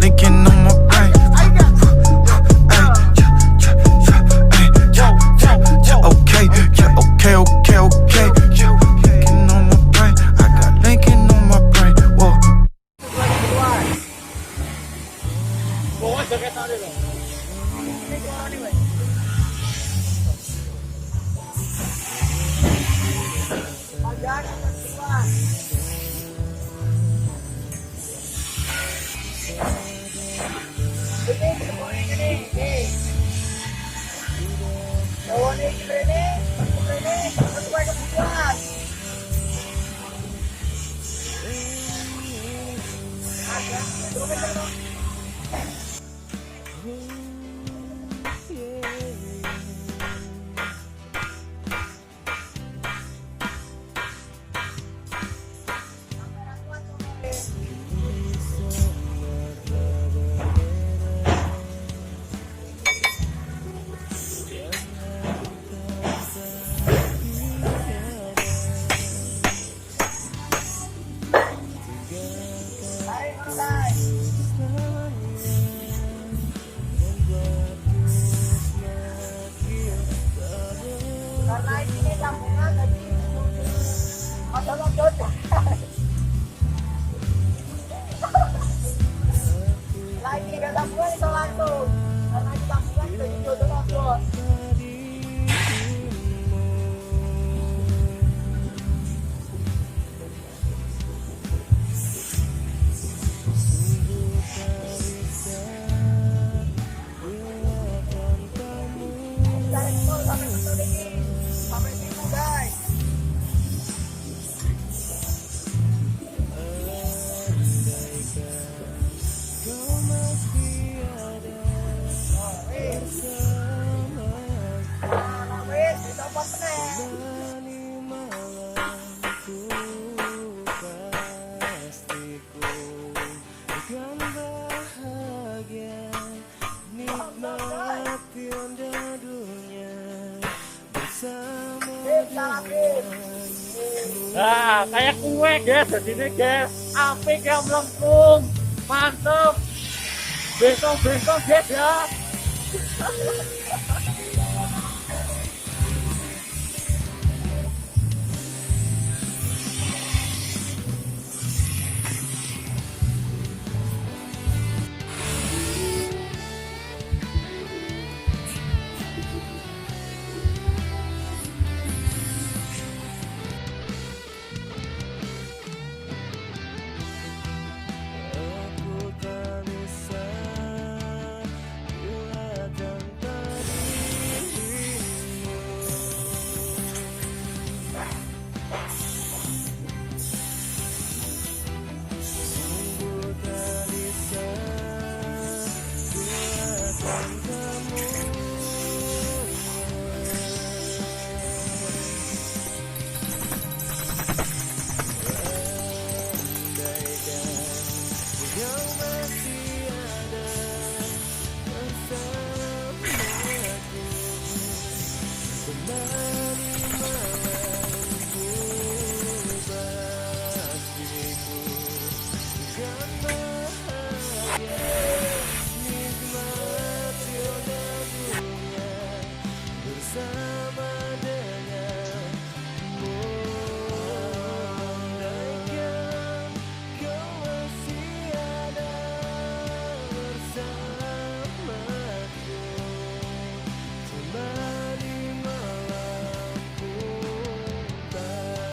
Linking on my brain. Okay, okay. Linking on my brain. I got linking on my brain. Whoa. Karena ini sambungan jadi masalah jodoh. Lagi nggak sambungan itu langsung. Karena ini sambungan jadi jodoh langsung. Sampai situ guys. Nah, kayak kue guys, jadi guys, apik yang melengkung, mantep, besok guys ya.